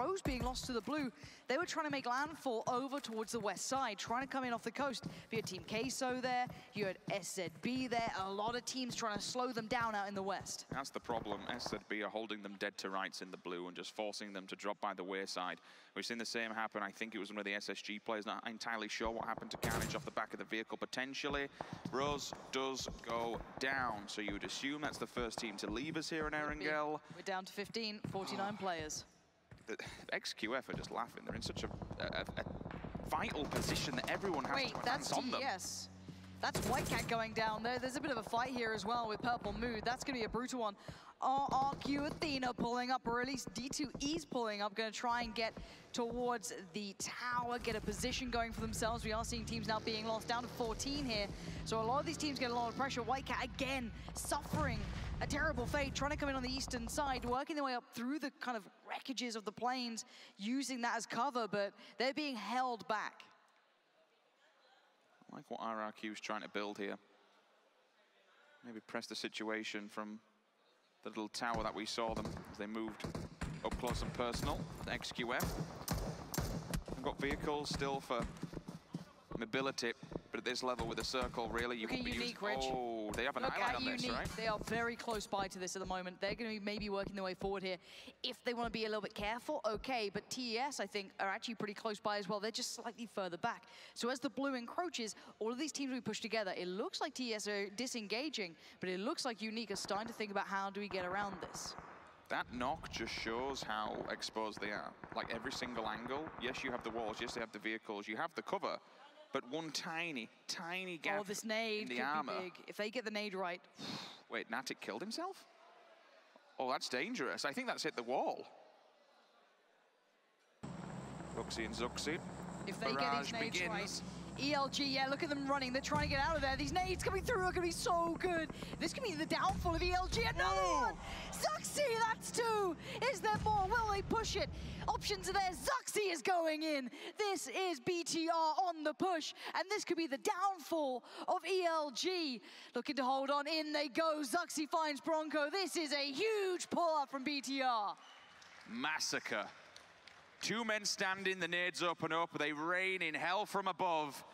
Rose being lost to the blue. They were trying to make landfall over towards the west side, trying to come in off the coast. You had Team Queso there, you had SZB there, a lot of teams trying to slow them down out in the west. That's the problem. SZB are holding them dead to rights in the blue and just forcing them to drop by the wayside. We've seen the same happen. I think it was one of the SSG players, not entirely sure what happened to Carnage off the back of the vehicle potentially. Rose does go down, so you would assume that's the first team to leave us here in Erangel. We're down to 15, 49 players. The XQF are just laughing. They're in such a vital position that everyone has to advance on them. Yes. That's Whitecat going down there. There's a bit of a fight here as well with Purple Mood. That's going to be a brutal one. RQ Athena pulling up, or at least D2E's pulling up, going to try and get towards the tower, get a position going for themselves. We are seeing teams now being lost down to 14 here. So a lot of these teams get a lot of pressure. Whitecat again suffering a terrible fate, trying to come in on the eastern side, working their way up through the kind of wreckages of the planes, using that as cover, but they're being held back. I like what RRQ is trying to build here. Maybe press the situation from the little tower that we saw them as they moved up close and personal. The XQF. They've got vehicles still for mobility, but at this level with a circle, really, you won't be using... Oh, they have an island on this, right? They are very close by to this at the moment. They're going to be maybe working their way forward here. If they want to be a little bit careful, okay, but TES, I think, are actually pretty close by as well. They're just slightly further back. So as the blue encroaches, all of these teams we push together, it looks like TES are disengaging, but it looks like Unique are starting to think about how do we get around this. That knock just shows how exposed they are. Like every single angle, yes, you have the walls, yes, they have the vehicles, you have the cover, but one tiny, tiny gap this nade in the could armor. Be big. If they get the nade right. Wait, Natic killed himself? Oh, that's dangerous. I think that's hit the wall. Luxie and Zuxi. If they Barrage get these nades begins. right. ELG, yeah, look at them running. They're trying to get out of there. These nades coming through are going to be so good. This could be the downfall of ELG. Another one! Zuxi, that's two! Is there more? Will they push it? Options are there. Zuxi is going in. This is BTR on the push, and this could be the downfall of ELG. Looking to hold on. In they go. Zuxi finds Bronco. This is a huge pull-up from BTR. Massacre. Two men standing, the nades open up, they rain in hell from above.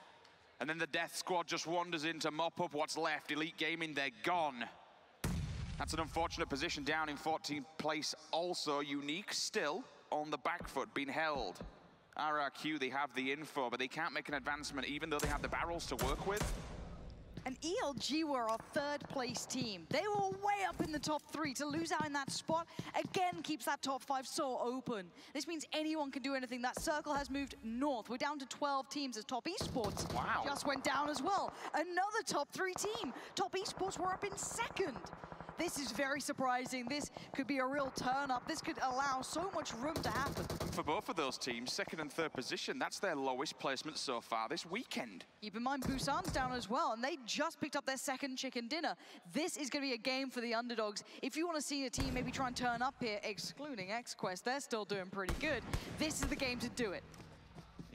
And then the Death Squad just wanders in to mop up what's left. Elite Gaming, they're gone. That's an unfortunate position down in 14th place. Also, Unique still on the back foot, being held. RRQ, they have the info, but they can't make an advancement even though they have the barrels to work with. And ELG were our third place team. They were way up in the top 3. To lose out in that spot, again, keeps that top 5 so open. This means anyone can do anything. That circle has moved north. We're down to 12 teams as Top Esports just went down as well. Another top 3 team. Top Esports were up in second. This is very surprising. This could be a real turn-up. This could allow so much room to happen. For both of those teams, second and third position, that's their lowest placement so far this weekend. Keep in mind, Busan's down as well, and they just picked up their second chicken dinner. This is going to be a game for the underdogs. If you want to see a team maybe try and turn up here, excluding XQuest, they're still doing pretty good. This is the game to do it.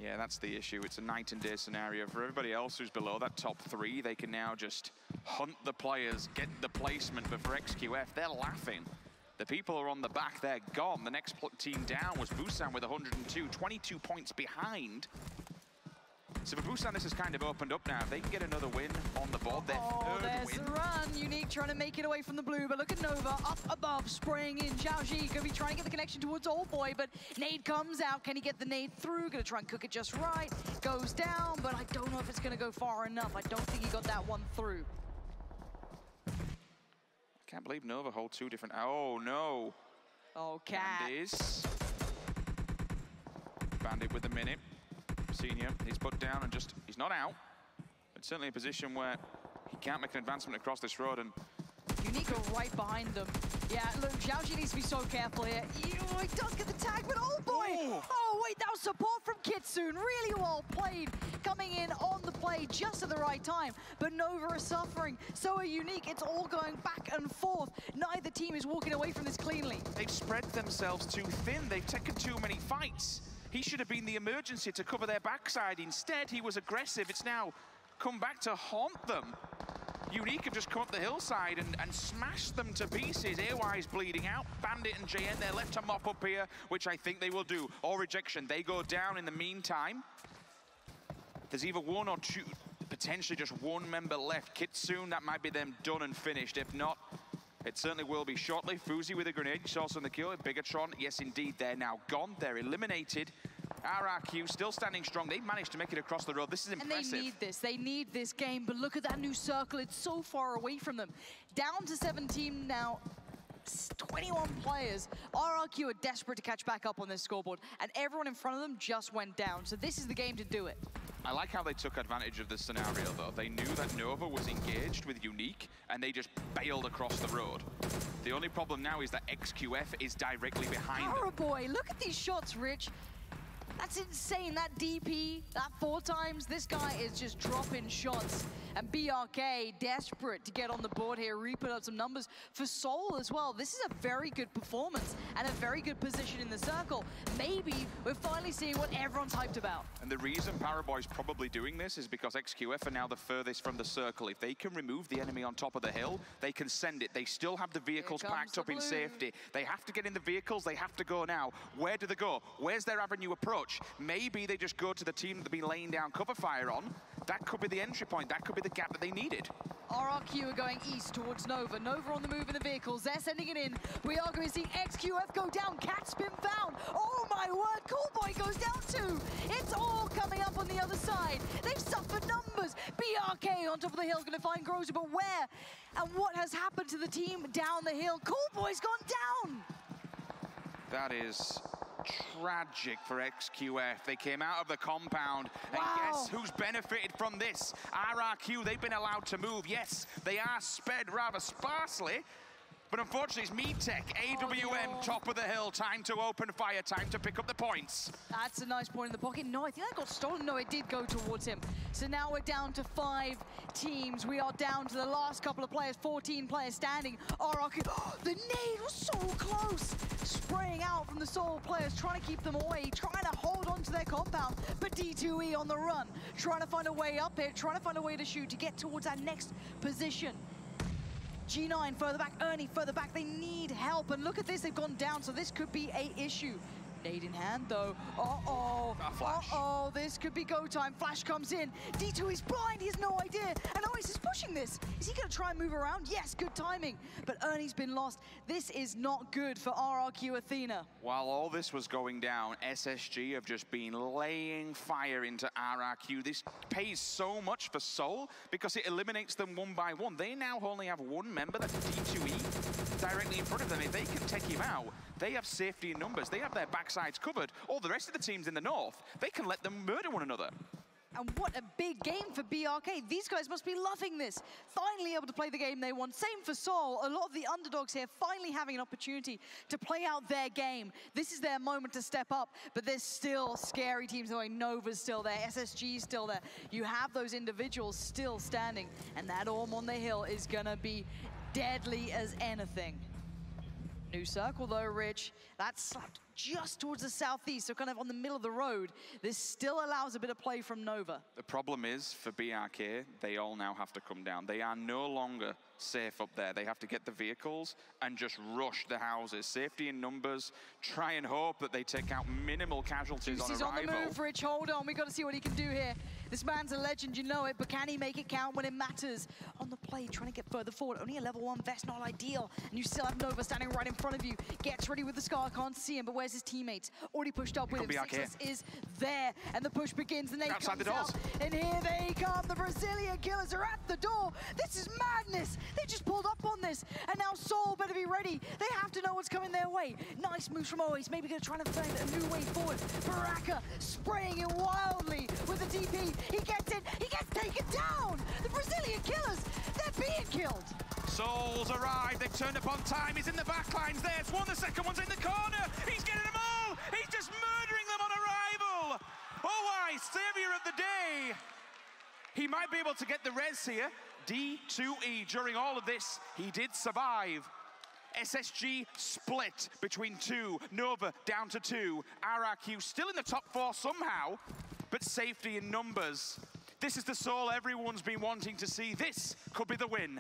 Yeah, that's the issue. It's a night and day scenario. For everybody else who's below that top 3, they can now just hunt the players, get the placement. But for XQF, they're laughing. The people who are on the back, they're gone. The next team down was Busan with 102, 22 points behind. So for Busan, this has kind of opened up now. If they can get another win on the board, their third win. The run. Unique trying to make it away from the blue, but look at Nova up above, spraying in. Xiaoji going to be trying to get the connection towards Old Boy, but nade comes out. Can he get the nade through? Going to try and cook it just right. Goes down, but I don't know if it's going to go far enough. I don't think he got that one through. I can't believe Nova hold 2 different... Oh, no. Oh, Cat. Bandit with a minute. Senior, he's put down and just, he's not out. It's certainly a position where he can't make an advancement across this road. And Unique are right behind them. Yeah, look, Xiaoji needs to be so careful here. He does get the tag, but oh boy! Oh wait, that was support from Kitsune. Really well played. Coming in on the play just at the right time. But Nova is suffering. So are Unique. It's all going back and forth. Neither team is walking away from this cleanly. They've spread themselves too thin. They've taken too many fights. He should have been the emergency to cover their backside. Instead, he was aggressive. It's now come back to haunt them. Unique have just come up the hillside and smashed them to pieces. AY's bleeding out. Bandit and JN, they're left to mop up here, which I think they will do. Or rejection, they go down in the meantime. There's either one or two, potentially just one member left. Kitsune, that might be them done and finished. If not, it certainly will be shortly. Fuzi with a grenade, also on the kill. Bigatron, yes indeed, they're now gone. They're eliminated. RRQ still standing strong. They managed to make it across the road. This is impressive. And they need this game, but look at that new circle. It's so far away from them. Down to 17 now. 21 players. RRQ are desperate to catch back up on this scoreboard, and everyone in front of them just went down. So this is the game to do it. I like how they took advantage of this scenario, though. They knew that Nova was engaged with Unique, and they just bailed across the road. The only problem now is that XQF is directly behind them. Boy, look at these shots, Rich. That's insane. That DP, that 4 times, this guy is just dropping shots. And BRK desperate to get on the board here, re-put up some numbers for Soul as well. This is a very good performance and a very good position in the circle. Maybe we're finally seeing what everyone's hyped about. And the reason Paraboy's probably doing this is because XQF are now the furthest from the circle. If they can remove the enemy on top of the hill, they can send it. They still have the vehicles packed up in safety. They have to get in the vehicles, they have to go now. Where do they go? Where's their avenue approach? Maybe they just go to the team that they've been laying down cover fire on. That could be the entry point. That could be the gap that they needed. RRQ are going east towards Nova. Nova on the move in the vehicles. They're sending it in. We are going to see XQF go down. Cat's been found. Oh my word. Coolboy goes down too. It's all coming up on the other side. They've suffered numbers. BRK on top of the hill going to find Groza, but where? And what has happened to the team down the hill? Coolboy's gone down. That is tragic for XQF. They came out of the compound, and guess who's benefited from this? RRQ, they've been allowed to move. Yes, they are sped rather sparsely, but unfortunately it's MeTech, AWM, top of the hill. Time to open fire, time to pick up the points. That's a nice point in the pocket. No, I think that got stolen. No, it did go towards him. So now we're down to 5 teams. We are down to the last couple of players, 14 players standing. RRQ, the nade was so close. Spraying out from the Soul players, trying to keep them away, trying to hold on to their compound, but D2E on the run, trying to find a way up here, trying to find a way to shoot to get towards that next position. G9 further back, Ernie further back, they need help, and look at this, they've gone down, so this could be a issue. Nade in hand though, this could be go time. Flash comes in, D2E's blind, he has no idea, and Oasis is pushing this. Is he gonna try and move around? Yes, good timing, but Ernie's been lost. This is not good for RRQ Athena. While all this was going down, SSG have just been laying fire into RRQ. This pays so much for Soul because it eliminates them one by one. They now only have one member, that's D2E, directly in front of them. If they can take him out, they have safety in numbers. They have their backsides covered. All the rest of the teams in the north, they can let them murder one another. And what a big game for BRK. These guys must be loving this. Finally able to play the game they want. Same for Soul. A lot of the underdogs here finally having an opportunity to play out their game. This is their moment to step up, but there's still scary teams going. Nova's still there, SSG's still there. You have those individuals still standing, and that Orm on the hill is gonna be deadly as anything. New circle though, Rich. That's slapped just towards the southeast, so kind of on the middle of the road. This still allows a bit of play from Nova. The problem is, for BRK, they all now have to come down. They are no longer safe up there. They have to get the vehicles and just rush the houses. Safety in numbers, try and hope that they take out minimal casualties on arrival. He's on the move, Rich, hold on. We got to see what he can do here. This man's a legend, you know it, but can he make it count when it matters? On the play, trying to get further forward. Only a level 1 vest, not ideal. And you still have Nova standing right in front of you. Gets ready with the Scar, can't see him, but where's his teammates? Already pushed up with him. Sixless is there, and the push begins. The nade comes out, and here they come. The Brazilian killers are at the door. This is madness. They just pulled up on this, and now Soul better be ready. They have to know what's coming their way. Nice moves from Oasis. Maybe gonna try to find a new way forward. Baraka spraying it wildly with the DP. He gets it. He gets taken down. The Brazilian killers, they're being killed. Soul's arrived. They've turned up on time. He's in the back lines. There's one. The second one's in the corner. He's getting them all. He's just murdering them on arrival. Oh, savior of the day. He might be able to get the res here. D2E, during all of this, he did survive. SSG split between 2, Nova down to 2, RRQ still in the top 4 somehow, but safety in numbers. This is the Soul everyone's been wanting to see. This could be the win.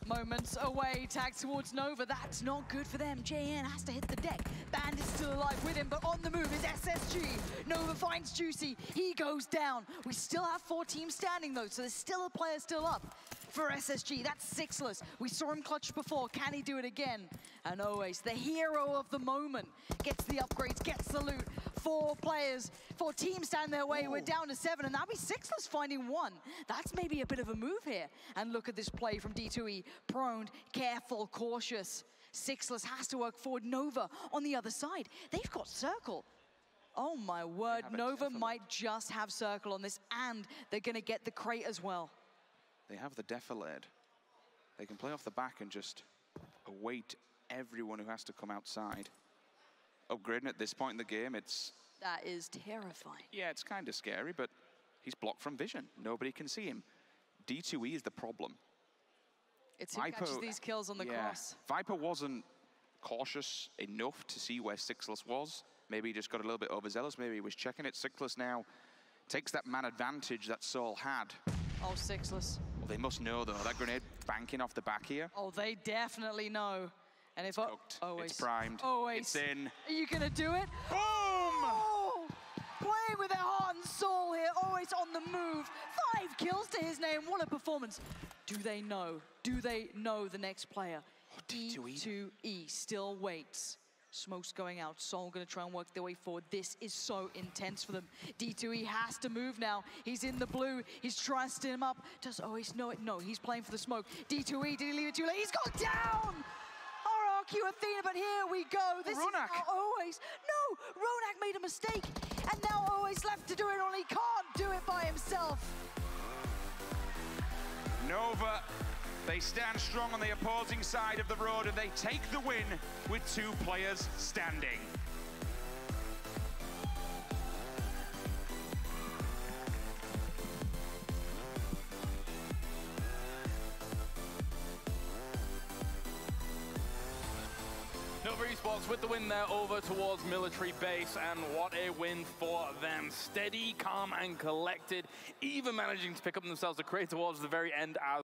Moments away, tag towards Nova. That's not good for them. JN has to hit the deck. Bandit's still alive with him, but on the move is SSG. Nova finds Juicy. He goes down. We still have 4 teams standing, though, so there's still a player still up for SSG. That's Sixless. We saw him clutch before. Can he do it again? And Oace, the hero of the moment, gets the upgrades, gets the loot. 4 players, 4 teams stand their way. Ooh. We're down to 7, and that'll be Sixless finding 1. That's maybe a bit of a move here. And look at this play from D2E. Prone, careful, cautious. Sixless has to work forward. Nova on the other side. They've got Circle. Oh my word, Nova might just have Circle on this, and they're gonna get the crate as well. They have the Defilade. They can play off the back and just await everyone who has to come outside. Upgrading at this point in the game, it's... That is terrifying. Yeah, it's kind of scary, but he's blocked from vision. Nobody can see him. D2E is the problem. It's who catches these kills on the cross. Viper wasn't cautious enough to see where Sixless was. Maybe he just got a little bit overzealous. Maybe he was checking it. Sixless now takes that man advantage that Soul had. Oh, Sixless. Well, they must know, though. That grenade banking off the back here. Oh, they definitely know. And if it's primed. It's in. Are you gonna do it? Boom! Oh, playing with their heart and soul here. Always on the move. 5 kills to his name. What a performance. Do they know? Do they know the next player? Oh, D2E still waits. Smoke's going out. Soul gonna try and work their way forward. This is so intense for them. D2E has to move now. He's in the blue. He's trusting him up. Does Oace know it? No, he's playing for the smoke. D2E, did he leave it too late? He's gone down! RRQ Athena, but here we go. This is now Oace. No, Ronak made a mistake. And now Oace left to do it, only can't do it by himself. Nova, they stand strong on the opposing side of the road and they take the win with 2 players standing. Nova Esports with the win there over towards Military Base, and what a win for them. Steady, calm and collected, even managing to pick up themselves a crate towards the very end as